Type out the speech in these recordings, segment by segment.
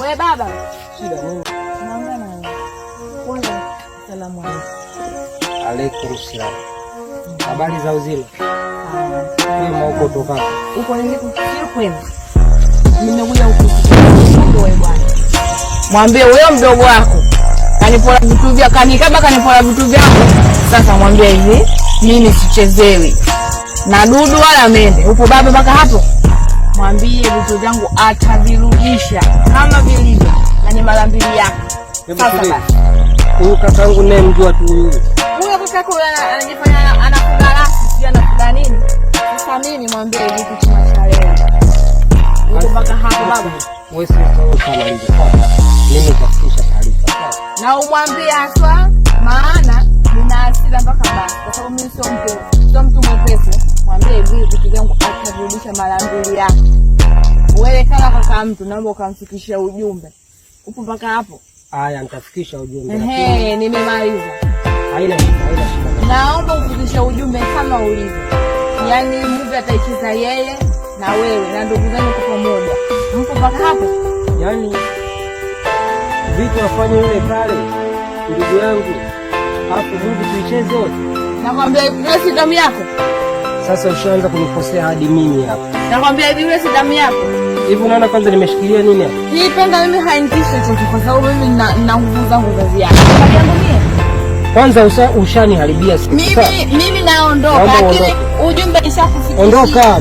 Wewe baba. Shida nini? Naongea na wewe. Kwanza salamu alaykum. Alaykum salaam. Habari za uzima? Kwema huko toka. Uko niliko sio kwema. Nimekuja huko wewe bwana. Mwambie huyo mdogo wako kanipora vitu vya kanipora vitu vyako. Sasa mwambie hivi, mimi sichezewi na dudu wala mende. Upo baba mpaka hapo? Mwambie vitu vyangu atavirudisha kama vilivyo na ni mara mbili yake. Sasa basi. Huyu kakangu naye mjua tu yule. Huyo kakako anajifanya anafuga rasi, si anafuga nini? Sasa mimi mwambie hivi kitu cha leo. Uko mpaka hapo baba. Wewe sasa ukamaliza. Mimi nitafikisha taarifa. Na umwambie aswa maana nina hasira mpaka basi. Kwa sababu mimi sio mtu mwepesi. Mwambie hivi vitu vyangu atarudisha mara mbili yake. Wewe kama kaka mtu naomba ukamfikishia ujumbe. Upo mpaka hapo? Haya nitafikisha ujumbe. Nimemaliza. Haina shida. Naomba ufikishe ujumbe kama ulivyo. Yaani Mungu ataicheza yeye na wewe na ndugu zangu kwa pamoja. Mpo mpaka hapo? Yaani vitu afanye yule pale ndugu yangu. Hapo Mungu tuicheze wote. Nakwambia wewe si damu yako. Sasa ushaanza kunikosea hadi mimi hapa. Nakwambia hivi wewe si damu yako. Hivi unaona kwanza nimeshikilia nini hapa? Hii penda mimi hainitishi chochote kwa sababu mimi nina nguvu zangu za ziada. Kwanza ushaniharibia siku. Mimi naondoka lakini ujumbe ishakufikishia. Ondoka,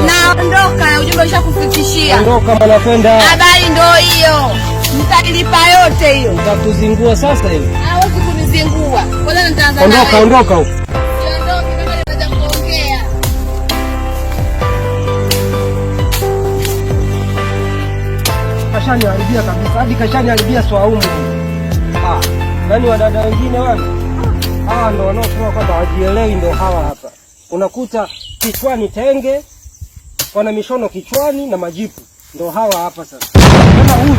naondoka na ujumbe ishakufikishia. Ondoka bwana kwenda. Habari ndio hiyo. Mtalipa yote hiyo. Nitakuzingua sasa hivi. Hawezi kunizingua. Kwanza nitaanza. Ondoka huko. Kashaniharibia kabisa. Hadi kashaniharibia swaumu. Nani wadada wengine wale? Hawa ndo wanaosema kwamba wajielewi ndo hawa hapa. Unakuta kichwani tenge, wana mishono kichwani na majipu. Ndo hawa hapa sasa. Kama huyu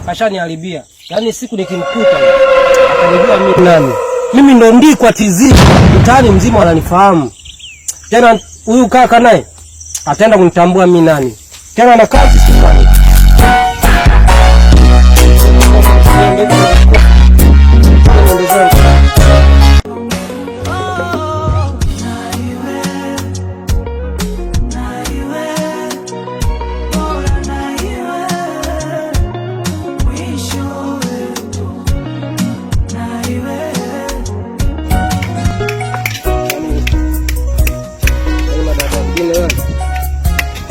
kashaniharibia. Yaani siku nikimkuta atanijua mimi nani. Mimi ndo ndikwa TZ. Mtaani mzima wananifahamu. Tena huyu kaka naye ataenda kunitambua mimi nani. Tena na kazi sifani.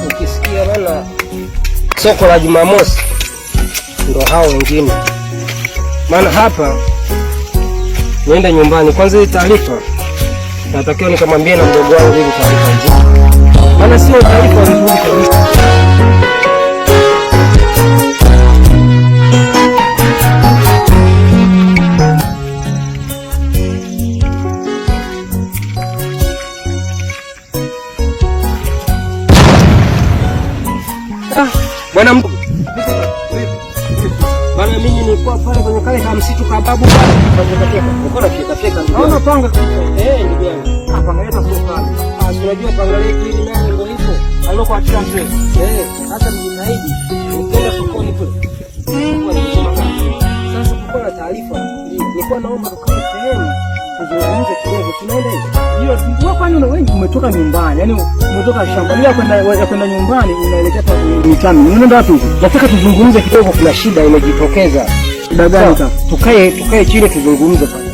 Ukisikia bana soko la Jumamosi ndo hao wengine. Maana hapa nienda nyumbani kwanza, hii taarifa natakiwa nikamwambie na mdogo wangu ili taarifa nzuri. Maana sio taarifa nzuri kabisa. Bwana mkuu. Bwana mimi nilikuwa pale kwenye kale kama msitu kababu pale. Uko na fika. Naona panga. Ndugu yangu. Hapa ngaleta sio pale. Unajua panga leki hili nani ndio hivyo. Aloko acha mzee. Hata mjinaidi. Ukienda sokoni kule. Sasa kuko na taarifa. Nilikuwa naomba tukae sehemu. Tuzungumze kidogo. Tunaenda hivi. Hiyo kwani wewe umetoka nyumbani? Yaani umetoka shambani kwenda nyumbani unaelekea kwa mtani. Unaenda wapi? Nataka tuzungumze kidogo, kuna shida imejitokeza. Shida gani sasa? Tukae chini tuzungumze pale.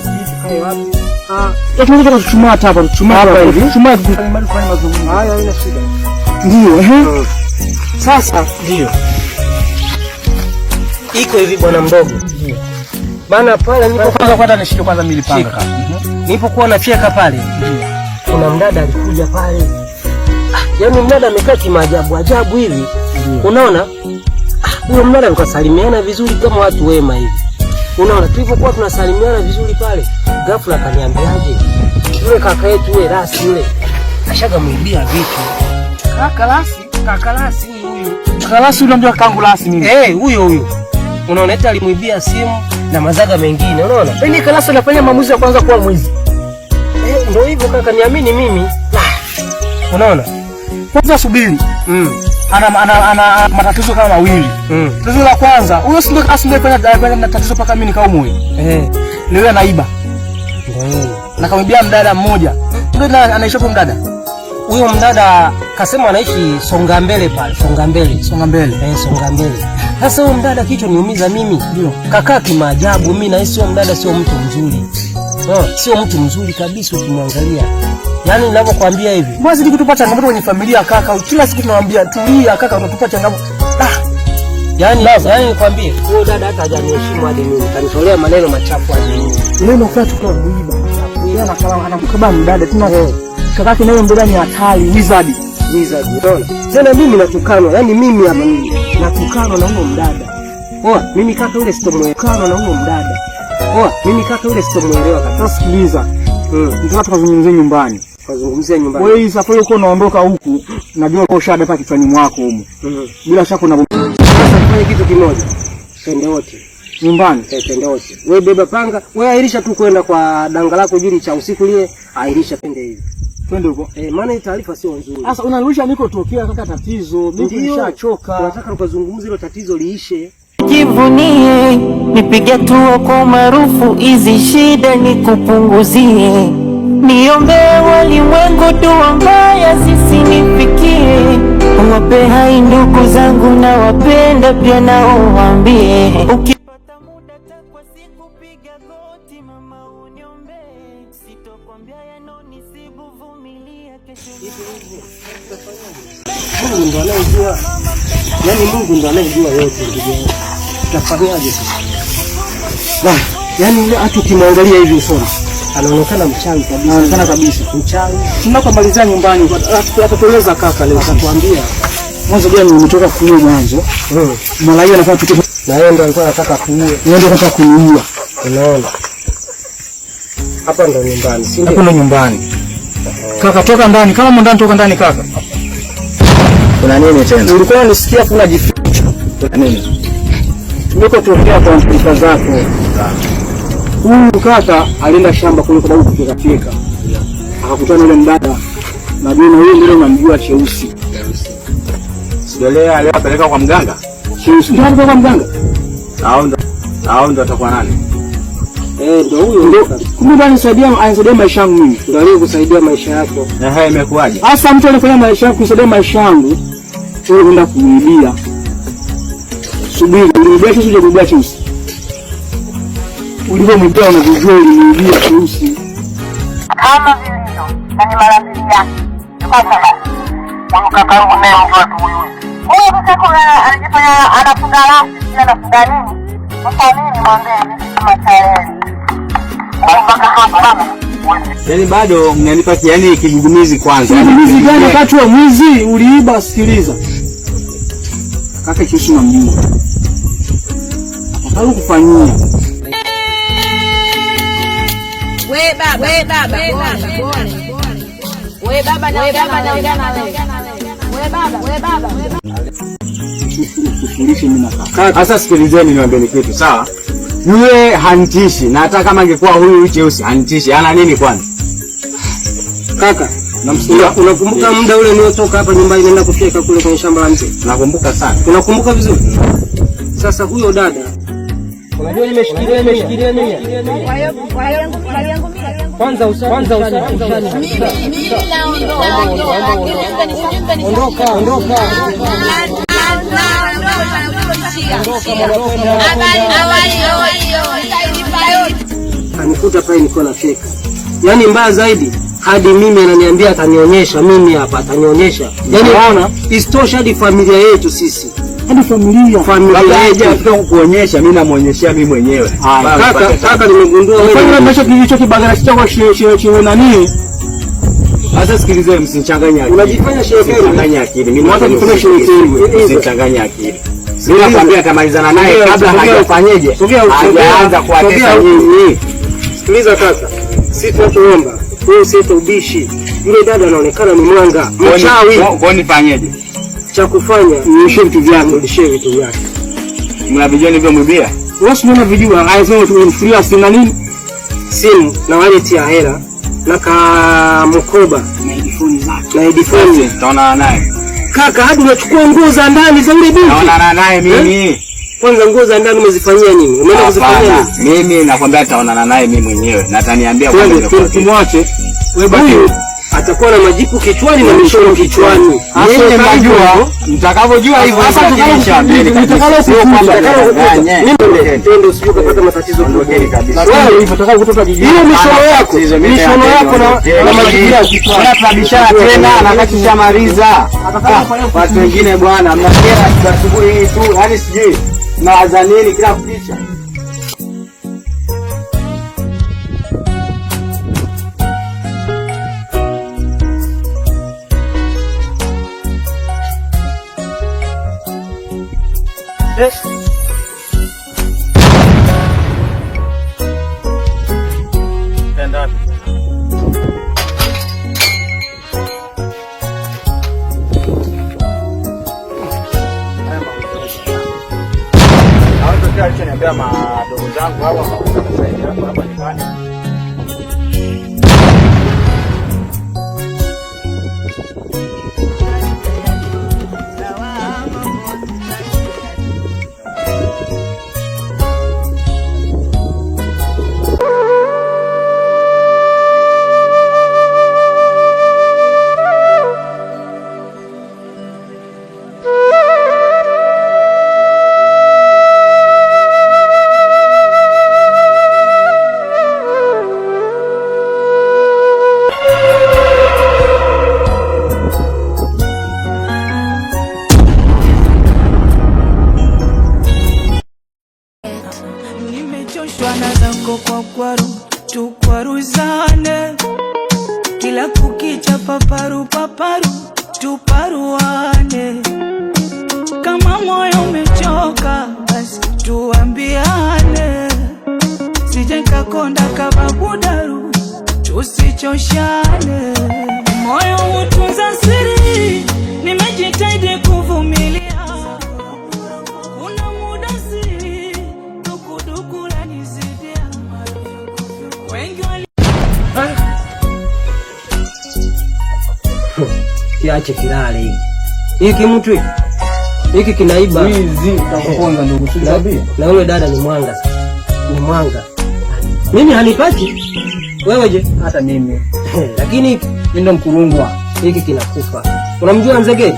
Tukae wapi? Tunataka tuchumaa hapa, hapa hivi. Tuchumaa tufanye mazungumzo. Haya haina shida. Ndio, Sasa ndio. Iko hivi bwana mdogo. Ndio. Maana pale nilipo kwanza nishike kwanza milipanga. Nilipokuwa nafyeka pale. Kuna mdada alikuja pale. Yaani mdada amekaa kimaajabu ajabu hivi. Unaona? Huyo mdada tukasalimiana vizuri kama watu wema hivi. Unaona tulipokuwa tunasalimiana vizuri pale, ghafla akaniambiaje? Yule kaka yetu yule Rasi yule ashaga muibia vitu. Kaka Rasi huyu. Kaka Rasi unamjua kangu Rasi mimi? Huyo. Unaona eti alimuibia simu na mazaga mengine, unaona? Yaani kaka Rasi anafanya maamuzi ya kwanza kuwa mwizi. Ndio hivyo kaka, niamini mimi. Unaona? Kwanza subiri. ana matatizo kama mawili. Tatizo la kwanza, huyo asinde kwenda tatizo paka mimi nikaumwe. Ni yule anaiba. Na kamwibia mdada mmoja. Ndio anaishi kwa mdada. Huyo mdada kasema anaishi Songa Mbele pale, Songa Mbele. Songa Mbele. Songa Mbele. Sasa huyo mdada kichwa niumiza mimi. Ndio. Kakaa kimaajabu, mimi na sio mdada, sio mtu mzuri. Sio mtu mzuri kabisa ukimwangalia. Yaani ninavyokuambia hivi. Basi kutupa changamoto kwenye familia kaka. Kila siku tunamwambia tulia kaka, utatupa changamoto. Yaani nikwambie, huyo dada hata hajaniheshimu hadi mimi. Kanitolea maneno machafu hadi mimi. Neno kwa tukao kuiba. Yeye anakaba mdada tuna kaka naye mdada ni hatari, wizard. Unaona? Tena mimi natukano, yaani mimi hapa mimi natukano na huyo mdada. Mimi kaka yule sitomwekano na huyo mdada. Mimi kaka yule sitomwelewa kaka. Sikiliza. Nitaka tukazungumzie nyumbani. Wewe safari uko unaondoka huku, najua uko shada hapa kichwani mwako huko. Bila shaka una sasa tufanye kitu kimoja. Twende wote nyumbani. Twende wote. Wewe beba panga, wewe airisha tu kwenda kwa danga lako jili cha usiku lile, airisha twende hivi. Twende huko. Maana hii taarifa sio nzuri. Sasa unarudisha niko tokea kaka tatizo. Mimi nishachoka. Nataka tukazungumzie hilo tatizo liishe. Jivunie, nipige tuo kwa maarufu, hizi shida nikupunguzie. Niombe walimwengu dua mbaya zisinifikie. Wape hai ndugu zangu na wapenda pia nao waambie. Ukipata muda takwa siku piga goti mama uniombe. Sitokwambia yanonisibu, vumilia kesho. Mungu ndo anayejua. Yaani Mungu ndo anayejua yote ndugu. Tutafanyaje sasa? Yaani ile hata ukimwangalia hivi usoni anaonekana mchawi kabisa. Anaonekana kabisa mchawi. Tunapomalizia nyumbani atatueleza kaka leo. Atatuambia mwanzo gani umetoka kuua mwanzo. Mara hiyo anafanya kitu na yeye ndo alikuwa anataka kuue. Yeye ndo anataka kuniua. Unaona? Hapa ndo nyumbani, si ndio? Hapo ndo nyumbani. Kaka toka ndani, kama ndani toka ndani kaka. Kuna nini tena? Ulikuwa unisikia kuna jificha. Kuna nini? Niko tokea kwa mpicha zako. Huyu kaka alienda shamba kule kwa babu kufika. Akakutana yule mdada. Najua na yule ndio unamjua Cheusi. Sidolea leo apeleka kwa mganga. Cheusi ndio kwa mganga. Hao ndo atakuwa nani? Ndio huyo ndio. Kumbe bwana anisaidia maisha yangu mimi. Ndio leo kusaidia maisha yako. Imekuaje? Hasa mtu anafanya maisha yangu kusaidia maisha yangu. Wewe unaenda kuibia. Subiri, uliibia Cheusi, uliibia Cheusi. Ulivyomwibia unavijua uliibia Cheusi. Kama vilivyo na ni mara mbili yake. Sasa huyu kaka yangu naye mtu watu huyu. Huyu sasa kuna anajifanya anafunga rasi, anafunga nini? Sasa nini mwambie kama tayari. Mpaka hapa. Yaani bado mnanipa yani kigugumizi kwanza. Kigugumizi gani wakati wa mwizi uliiba? Sikiliza. Kaka Cheusi namjua. Hapo kufanyia. We baba Fundishe mimi na kaka. Sasa sikilizeni niwaambie kitu, sawa? Yule hanitishi, na hata kama angekuwa huyu Cheusi hanitishi. Ana nini kwani? Kaka, namsikia. Unakumbuka muda ule niliotoka hapa nyumbani nenda kufika kule kwenye shamba la mzee? Nakumbuka sana. Unakumbuka vizuri? Sasa huyo dada unajua nimeshikilia mimi. Kwanza mimi naondoka. Ondoka. Anikuta pale niko na feka. Yaani mbaya zaidi hadi mimi ananiambia atanionyesha mimi hapa atanionyesha. Yaani unaona istosha hadi familia yetu sisi. Hadi familia yetu afika kukuonyesha, mimi namuonyeshia mimi mwenyewe. Kaka nimegundua wewe. Kwa nini kilicho kibagara chako shehe nani? Sasa sikilizeni, msichanganye akili. Unajifanya shehe gani? Msichanganye akili. Mimi nataka nifanye shehe. Msichanganye akili. Mimi nakwambia tamalizana naye kabla hajafanyeje. Hajaanza kuatesa nyinyi. Sikiliza kaka. Sisi tunaomba wewe usite ubishi. Yule dada anaonekana ni mwanga. Mchawi. Kwa nifanyeje? Cha kufanya niishe vitu vyako, nishe vitu vyako. Mnavijua hivyo mwibia? Wewe unaona vijua, haisema tumefikiria simu nini? Simu na wallet ya hela na ka mkoba na headphone zake. Na headphone tutaona naye. Kaka, hadi unachukua nguo za ndani za yule binti. Naonana naye mimi. Kwanza nguo za ndani umezifanyia nini? Umeenda kuzifanyia nini? Mimi nakwambia nitaonana naye mimi mwenyewe na ataniambia kwamba tumwache. Wewe baki atakuwa na majipu kichwani na mishono kichwani. Yeye mnajua mtakavyojua hivyo sasa tutakalokuambia ndio usije kupata matatizo kabisa. Wewe hivyo utakao kutoka jijini. Hiyo mishono yako na majipu yako. Tunabishana tena na wakati shamaliza. Watu wengine bwana mnakera asubuhi hii tu, yani sijui nawaza nini kila kupicha. Alichoniambia madogo zangu hapa hapa nyumbani. Tukwaruzane kila kukicha, paparu paparu tuparuane. Kama moyo umechoka basi tuambiane, sije kakonda kababudaru tusichoshane. Moyo utunza siri, nimejitahidi kuvumilia. Kuna muda siri dukuduku la nizidia. Kiache kilale hiki mtu hiki kinaiba wizi utakuponza ndugu sikwambia. Na yule dada ni mwanga, ni mwanga. Mimi hanipati wewe je? Hata mimi lakini mimi ndo mkurungwa. Hiki kinakufa. Unamjua Nzege?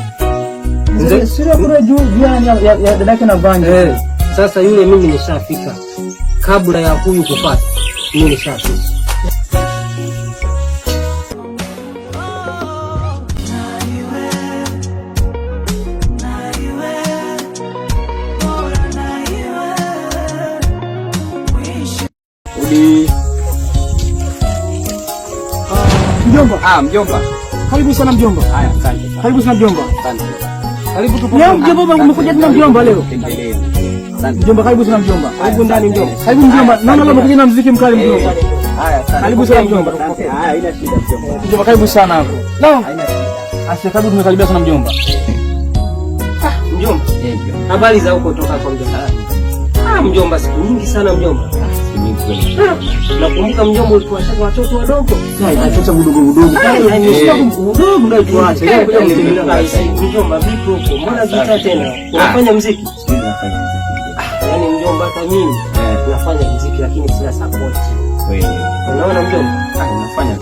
Nzege sio kuna juu ya dadake na Vanya. Sasa yule mimi nishafika kabla ya huyu kupata. Mimi nishafika. Mjomba. Mjomba. Karibu sana mjomba. Haya, asante. Karibu sana mjomba. Asante. Karibu tupo. Leo mjomba umekuja tena mjomba leo. Asante. Mjomba karibu sana mjomba. Karibu ndani mjomba. Karibu mjomba. Naona leo umekuja na muziki mkali mjomba. Haya, asante. Karibu sana mjomba. Haya, haina shida mjomba. Mjomba karibu sana hapo. No. Haina shida. Asante, karibu tumekaribia sana mjomba. Mjomba. Habari za huko toka kwa mjomba. Mjomba siku nyingi sana mjomba. Nakumbuka mjomba ulikuwa shaka watoto wadogo. Watoto wadogo. Mdogo ndio tuache. Mjomba vipi huko? Mbona vita tena? Unafanya muziki? Yaani mjomba hata mimi nafanya muziki lakini sina support. Kweli. Unaona mjomba? Unafanya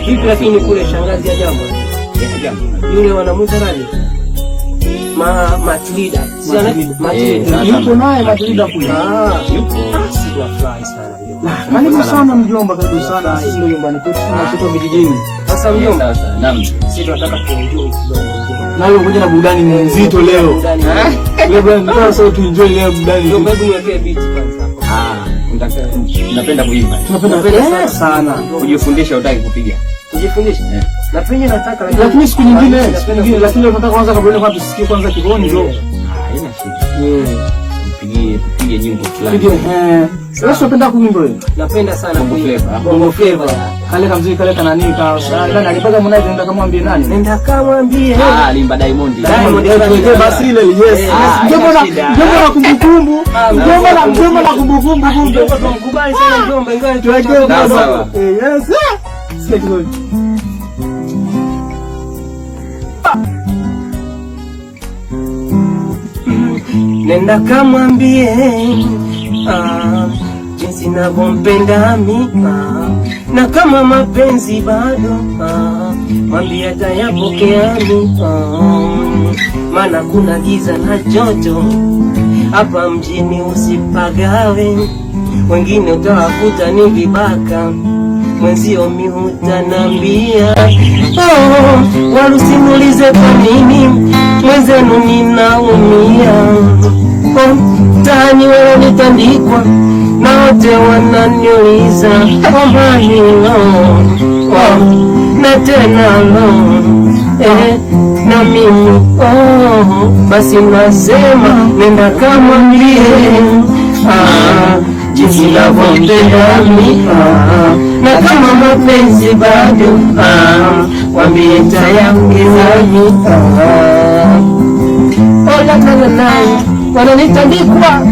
vipi lakini kule shangazi ya jambo. Yule wanamuita nani? Matilda. Matilda. Yupo naye Matilda kule. Yupo. Tunafurahi sana mjomba. Karibu sana mjomba, karibu sana. Sisi ndio nyumbani kwetu tunatoka vijijini. Sasa mjomba, naam. Sisi tunataka kuenjoy kidogo. Na leo ngoja na burudani nzito leo. Leo bwana sasa tuenjoy leo burudani. Mjomba hebu niwekee beat kwanza. Napenda kuimba. Tunapenda sana. Kujifundisha utaki kupiga. Kujifundisha? Na penye nataka lakini siku nyingine, lakini leo tunataka kwanza kabla kwanza tusikie kwanza kibonjo. Haina shida. Tupige nyimbo fulani. Sasa unapenda kuimba wewe? Napenda sana kuimba. Bongo flavor. Kale kama mziki kale kana nini ka nani alipaka mnaye nenda kamwambie nani? Nenda kamwambie. Limba Diamond. Diamond basi ile yes. Mjomba na kumbukumbu. Mjomba na kumbukumbu. Mjomba tumkubali sana mjomba ingawa tuweke sawa. Yes. Sikia kidogo. nenda kamwambie jinsi navyompenda mimi, na kama mapenzi bado mwambie atayapokea mimi, maana kuna giza na joto hapa mjini, usipagawe, wengine utawakuta ni vibaka, mwenzio mihutanambia walusimulize kwa nini mwenzenu ninaumia. Tani wewe nitandikwa na wote wananiuliza kwamba nilo na tena na mimi basi nasema nenda kamwambie jinsi navyompenda mimi, na kama mapenzi bado wambie nitayaongeza mimi. Ola na wananitandikwa